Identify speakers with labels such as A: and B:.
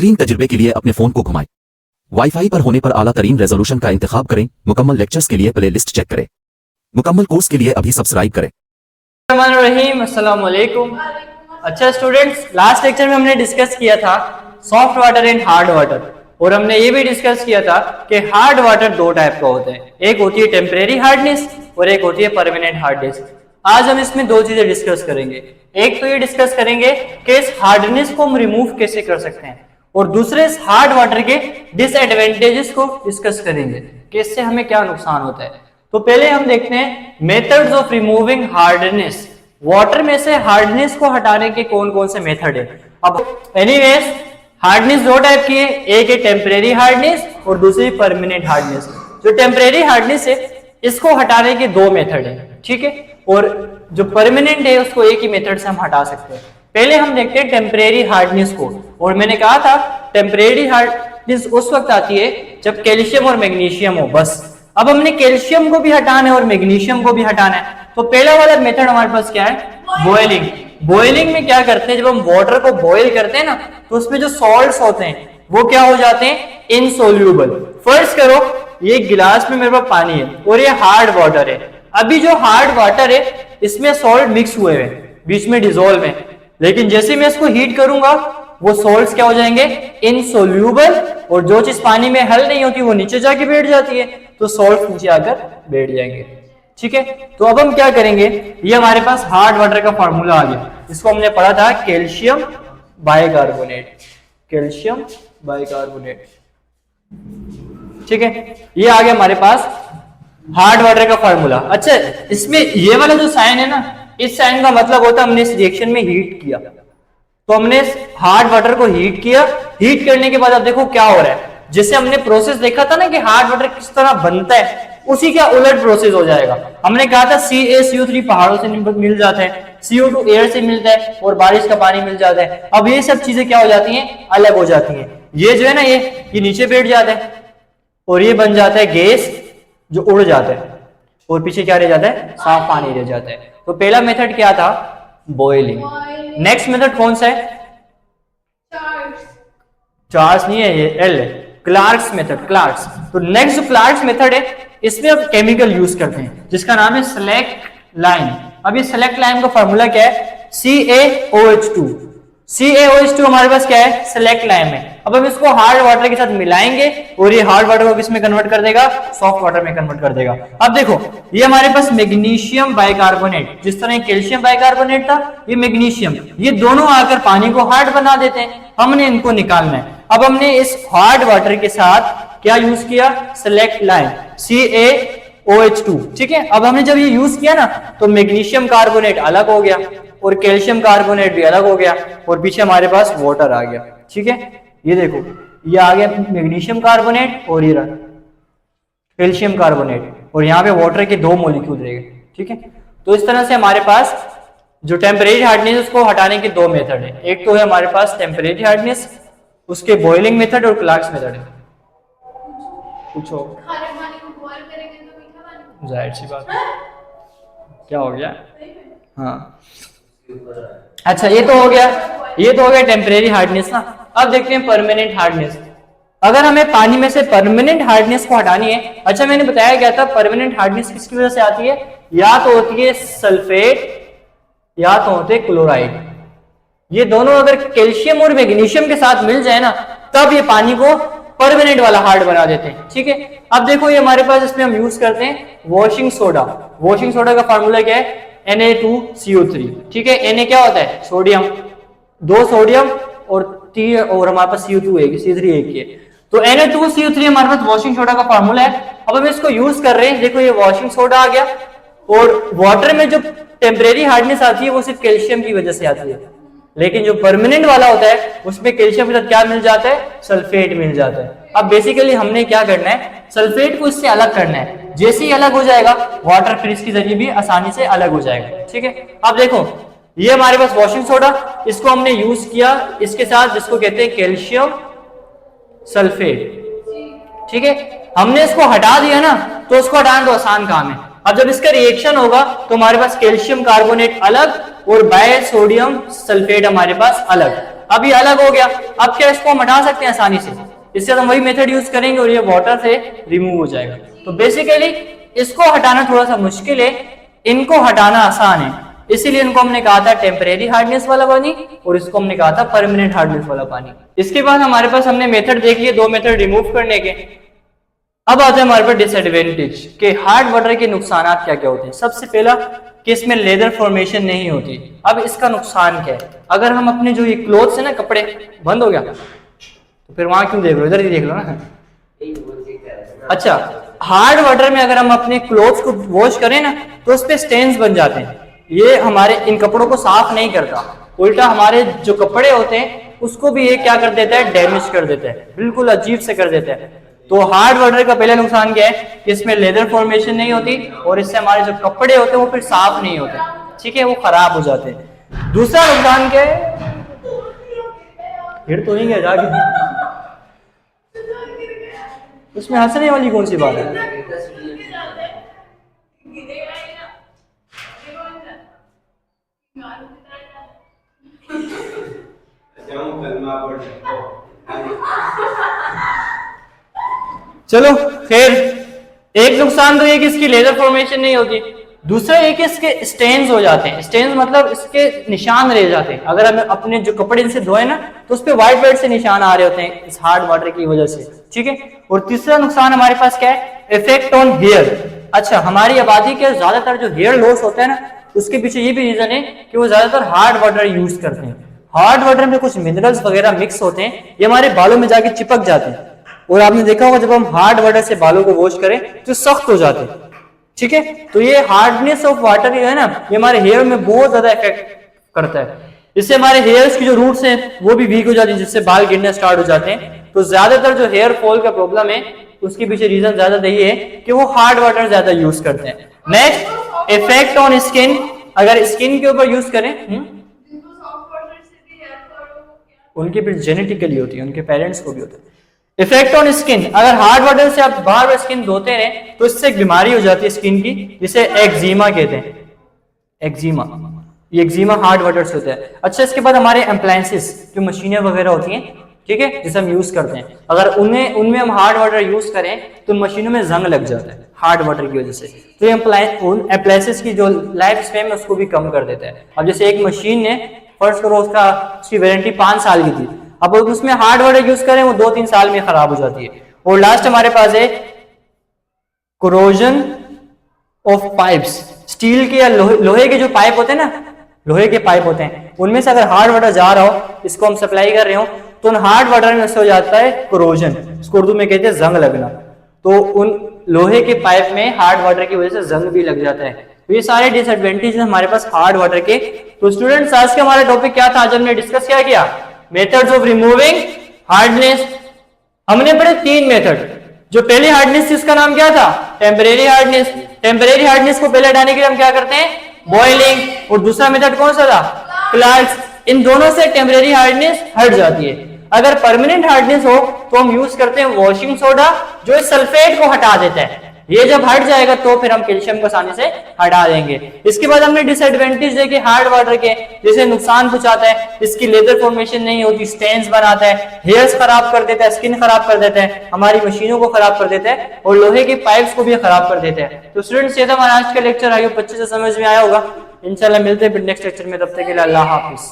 A: बेहतरीन तजुर्बे के लिए अपने फोन को घुमाएं। वाईफाई पर होने पर आला तरीन रेजोल्यूशन का इंतखाब करें। मुकम्मल लेक्चर्स के लिए प्ले लिस्ट चेक करें। मुकम्मल कोर्स के लिए अभी सब्सक्राइब करें।
B: अस्सलाम वालेकुम। अच्छा स्टूडेंट्स, लास्ट लेक्चर में हमने डिस्कस किया था soft water and hard water, और हमने ये भी डिस्कस किया था कि हार्ड वाटर दो टाइप का होता है, एक होती है टेम्परेरी हार्डनेस और एक होती है परमानेंट हार्डनेस। आज हम इसमें दो चीजें डिस्कस करेंगे। एक तो ये डिस्कस करेंगे कि इस हार्डनेस को हम रिमूव कैसे कर सकते हैं, और दूसरे इस हार्ड वाटर के डिसएडवांटेजेस को डिस्कस करेंगे कि इससे हमें क्या नुकसान होता है। तो पहले हम देखते हैं methods of removing hardness. Water में से हार्डनेस को हटाने के कौन कौन से मेथड है। अब एनीवेज हार्डनेस दो टाइप की है, एक है टेम्परेरी हार्डनेस और दूसरी परमानेंट हार्डनेस। जो टेम्परेरी हार्डनेस है इसको हटाने के दो मेथड है, ठीक है, और जो परमानेंट है उसको एक ही मेथड से हम हटा सकते हैं। पहले हम देखते हैं टेम्परेरी हार्डनेस को, और मैंने कहा था टेम्परेरी हार्डनेस उस वक्त आती है जब कैल्शियम और मैग्नीशियम हो, बस। अब हमने कैल्शियम को भी हटाना है और मैग्नीशियम को भी हटाना है। तो पहला वाला मेथड हमारे पास क्या है, बॉइलिंग। बॉइलिंग में क्या करते हैं, जब हम वाटर को बॉइल करते हैं ना, तो उसमें जो सॉल्ट्स होते हैं वो क्या हो जाते हैं, इनसोल्यूबल। फर्स्ट करो ये गिलास में मेरे पास पानी है और ये हार्ड वाटर है। अभी जो हार्ड वाटर है इसमें सॉल्ट मिक्स हुए हैं, बीच में डिसॉल्व है, लेकिन जैसे मैं इसको हीट करूंगा वो सॉल्ट्स क्या हो जाएंगे, इनसोल्यूबल, और जो चीज पानी में हल नहीं होती वो नीचे जाके बैठ जाती है, तो सॉल्ट नीचे आकर बैठ जाएंगे, ठीक है। तो अब हम क्या करेंगे, ये हमारे पास हार्ड वाटर का फार्मूला आ गया, इसको हमने पढ़ा था कैल्शियम बाइकार्बोनेट, कैल्शियम बाइकार्बोनेट, ठीक है। ये आ गया हमारे पास हार्ड वाटर का फार्मूला। अच्छा, इसमें ये वाला जो साइन है ना, इस साइन का मतलब होता है हमने इस रिएक्शन में हीट किया, तो हमने हार्ड वाटर को हीट किया। हीट करने के बाद अब देखो क्या हो रहा है, जैसे हमने प्रोसेस देखा था ना कि हार्ड वाटर किस तरह बनता है, उसी का उलट प्रोसेस हो जाएगा। हमने कहा था CaCO3 पहाड़ों से मिल जाता है, CO2 एयर से मिलता है, और बारिश का पानी मिल जाता है। अब ये सब चीजें क्या हो जाती हैं, अलग हो जाती हैं। ये जो है ना ये नीचे बैठ जाता है और ये बन जाता है गैस जो उड़ जाता है, और पीछे क्या रह जाता है, साफ पानी रह जाता है। तो पहला मेथड क्या था, बॉइलिंग। नेक्स्ट मेथड कौन सा है, चार्ल्स नहीं है, ये एल है, क्लार्क्स मेथड, क्लार्क्स। तो नेक्स्ट जो क्लार्क्स मेथड है इसमें अब केमिकल यूज करते हैं जिसका नाम है सेलेक्ट लाइम। अब ये सेलेक्ट लाइम का फार्मूला क्या है, CaOH2। CaOH2 हमारे पास क्या है, सेलेक्ट लाइम है। अब हम इसको हार्ड वाटर के साथ मिलाएंगे और ये हार्ड वाटर को किसमें कन्वर्ट कर देगा, सॉफ्ट वाटर में कन्वर्ट कर देगा। अब देखो ये हमारे पास मैग्नीशियम बाइकार्बोनेट, जिस तरह कैल्शियम बाइकार्बोनेट था, ये मैग्नीशियम, ये दोनों आकर पानी को हार्ड बना देते हैं। हमने इनको निकालना है। अब हमने इस हार्ड वाटर के साथ क्या यूज किया, सेलेक्ट लाइम, CaOH2, ठीक है। अब हमने जब ये यूज किया ना तो मैग्नीशियम कार्बोनेट अलग हो गया और कैल्शियम कार्बोनेट भी अलग हो गया, और पीछे हमारे पास वाटर आ गया, ठीक है। ये देखो ये आ गया मैग्नीशियम कार्बोनेट और ये रहा कैल्शियम कार्बोनेट, और यहाँ पे वाटर के दो मॉलिक्यूल रह गए, ठीक है। तो इस तरह से हमारे पास जो टेम्परेरी हार्डनेस उसको हटाने के दो मेथड है। एक तो है हमारे पास टेम्परेरी हार्डनेस, उसके बॉइलिंग मेथड और क्लार्क्स मेथड है। पूछो, जाहिर सी बात, क्या हो गया, हाँ अच्छा ये तो हो गया, ये तो हो गया टेम्परेरी हार्डनेस ना। अब देखते हैं परमानेंट हार्डनेस। अगर हमें पानी में से परमानेंट हार्डनेस को हटानी है, अच्छा मैंने बताया गया था परमानेंट हार्डनेस किसकी वजह से आती है, या तो होती है सल्फेट या तो होते क्लोराइड। ये दोनों अगर कैल्शियम और मैग्नीशियम के साथ मिल जाए ना तब ये पानी को परमानेंट वाला हार्ड बना देते हैं, ठीक है। अब देखो ये हमारे पास इसमें हम यूज करते हैं वॉशिंग सोडा। वॉशिंग सोडा का फार्मूला क्या है, Na2CO3, ठीक है। Na क्या होता है, सोडियम, दो सोडियम और हमारे पास CO2 है, C3 एक ही है, तो Na2CO3 हमारे पास वॉशिंग सोडा का फार्मूला है। अब हम इसको यूज कर रहे हैं, देखो ये वॉशिंग सोडा आ गया, और वाटर में जो टेम्परेरी हार्डनेस आती है वो सिर्फ कैल्शियम की वजह से आती है, लेकिन जो परमानेंट वाला होता है उसमें कैल्शियम के साथ क्या मिल जाता है, सल्फेट मिल जाता है। अब बेसिकली हमने क्या करना है, सल्फेट को इससे अलग करना है। जैसे ही अलग हो जाएगा वाटर फिर इसके जरिए भी आसानी से अलग हो जाएगा, ठीक है। अब देखो ये हमारे पास वॉशिंग सोडा, इसको हमने यूज किया इसके साथ जिसको कहते हैं कैल्शियम सल्फेट, ठीक है। हमने इसको हटा दिया ना तो उसको हटाना तो आसान काम है। अब जब इसका रिएक्शन होगा तो हमारे पास कैल्शियम कार्बोनेट अलग और बाय सोडियम सल्फेट हमारे पास अलग। अब ये अलग हो गया, अब क्या इसको हम हटा सकते हैं आसानी से, इससे हम वही मेथड यूज करेंगे और ये वाटर से रिमूव हो जाएगा। तो बेसिकली इसको हटाना थोड़ा सा मुश्किल है, इनको हटाना आसान है, इसीलिए इनको हमने कहा था टेम्परेरी हार्डनेस वाला पानी और इसको हमने कहा था परमानेंट हार्डनेस वाला पानी। इसके बाद हमारे पास हमने मेथड देख लिए, दो मेथड रिमूव करने के। अब आते हैं हमारे पास डिसएडवांटेज के हार्ड वाटर के नुकसान क्या क्या होते हैं। सबसे पहला कि इसमें लेदर फॉर्मेशन नहीं होती। अब इसका नुकसान क्या है, अगर हम अपने जो ये क्लोथ्स है ना, कपड़े बंद हो गया तो फिर वहां क्यों देख लो, इधर ही देख लो ना। अच्छा, हार्ड वाटर में अगर हम अपने क्लोथ्स को वॉश करें ना तो उस पे स्टेन्स बन जाते हैं, ये हमारे इन कपड़ों को साफ नहीं करता, उल्टा हमारे जो कपड़े होते हैं उसको भी ये क्या कर देता है, डैमेज कर देता है, बिल्कुल अजीब से कर देता है। तो हार्ड वाटर का पहला नुकसान क्या है कि इसमें लेदर फॉर्मेशन नहीं होती और इससे हमारे जो कपड़े होते हैं वो फिर साफ नहीं होते, ठीक है, वो खराब हो जाते हैं। दूसरा नुकसान क्या है, फिर तो नहीं गया जाके, उसमें हंसने वाली कौन सी बात है। चलो खैर, एक नुकसान तो ये कि इसकी लेजर फॉर्मेशन नहीं होती, दूसरा ये कि इसके स्टेन्स हो जाते हैं। स्टेन्स मतलब इसके निशान रह जाते हैं, अगर हम अपने जो कपड़े इनसे धोए ना तो उस पे व्हाइट व्हाइट से निशान आ रहे होते हैं इस हार्ड वाटर की वजह से, ठीक है। और तीसरा नुकसान हमारे पास क्या है, इफेक्ट ऑन हेयर। अच्छा, हमारी आबादी के ज्यादातर जो हेयर लॉस होता है ना उसके पीछे ये भी रीजन है कि वो ज्यादातर हार्ड वाटर यूज करते हैं। हार्ड वाटर में कुछ मिनरल्स वगैरह मिक्स होते हैं, ये हमारे बालों में जाके चिपक जाते हैं, और आपने देखा होगा जब हम हार्ड वाटर से बालों को वॉश करें तो सख्त हो जाते हैं, ठीक है। तो ये हार्डनेस ऑफ वाटर जो है ना, ये हमारे हेयर में बहुत ज्यादा इफेक्ट करता है, इससे हमारे हेयर्स की जो रूट्स हैं वो भी वीक हो जाती है, जिससे बाल गिरना स्टार्ट हो जाते हैं। तो ज्यादातर जो हेयर फॉल का प्रॉब्लम है उसके पीछे रीजन ज्यादा यही है कि वो हार्ड वाटर ज्यादा यूज करते हैं। Next, effect on skin. अगर स्किन के ऊपर यूज करें, उनके फिर जेनेटिकली होती है, उनके पेरेंट्स को भी होता है। इफेक्ट ऑन स्किन, अगर हार्ड वाटर से आप बार बार स्किन धोते रहे तो इससे एक बीमारी हो जाती है स्किन की, जिसे एक्जिमा कहते हैं। एक्जिमा, ये एक्जिमा हार्ड वाटर से होता है। अच्छा, इसके बाद हमारे अप्लायंसेस, जो मशीनें वगैरह होती हैं, ठीक है, जिसे हम यूज करते हैं, अगर उनमें हम हार्ड वाटर यूज करें तो उन मशीनों में जंग लग जाता है हार्ड वाटर की वजह से। तो ये अप्लायंसेस की जो लाइफ स्पैन है उसको भी कम कर देता है। अब जैसे एक मशीन ने फर्स्ट करो उसकी वारंटी 5 साल की थी, अब उसमें हार्ड वाटर यूज करें वो 2-3 साल में खराब हो जाती है। और लास्ट हमारे पास है कोरोजन ऑफ पाइप्स। स्टील के या लोहे के जो पाइप होते हैं ना, लोहे के पाइप होते हैं, उनमें से अगर हार्ड वाटर जा रहा हो, इसको हम सप्लाई कर रहे हो, तो उन हार्ड वाटर में से हो जाता है कोरोजन, इसको उर्दू में कहते हैं जंग लगना। तो उन लोहे के पाइप में हार्ड वाटर की वजह से जंग भी लग जाता है। तो ये सारे डिसएडवांटेज हमारे पास हार्ड वाटर के। तो स्टूडेंट्स, आज का हमारा टॉपिक क्या था, आज हमने डिस्कस क्या किया, मेथड्स ऑफ रिमूविंग हार्डनेस। हमने पढ़े 3 मेथड। जो पहली हार्डनेस थी उसका नाम क्या था, टेम्परेरी हार्डनेस। टेम्परेरी हार्डनेस को पहले हटाने के लिए हम क्या करते हैं, बॉइलिंग। और दूसरा मेथड कौन सा था, क्लार्क्स। इन दोनों से टेम्परेरी हार्डनेस हट जाती है। अगर परमानेंट हार्डनेस हो तो हम यूज करते हैं वॉशिंग सोडा, जो इस सल्फेट को हटा देता है। ये जब हट जाएगा तो फिर हम कैल्शियम को आसानी से हटा देंगे। इसके बाद हमने डिसएडवांटेज देखे हार्ड वाटर के, जैसे नुकसान पहुंचाता है, इसकी लेदर फॉर्मेशन नहीं होती, स्टेन्स बनाता है, हेयर्स खराब कर देता है, स्किन खराब कर देता है, हमारी मशीनों को खराब कर देता है, और लोहे के पाइप्स को भी खराब कर देता है। तो स्टूडेंट्स, ये था हमारा आज का लेक्चर। आगे 25 से समझ में आया होगा। इंशाल्लाह मिलते हैं फिर नेक्स्ट लेक्चर में, तब तक के लिए अल्लाह हाफिज।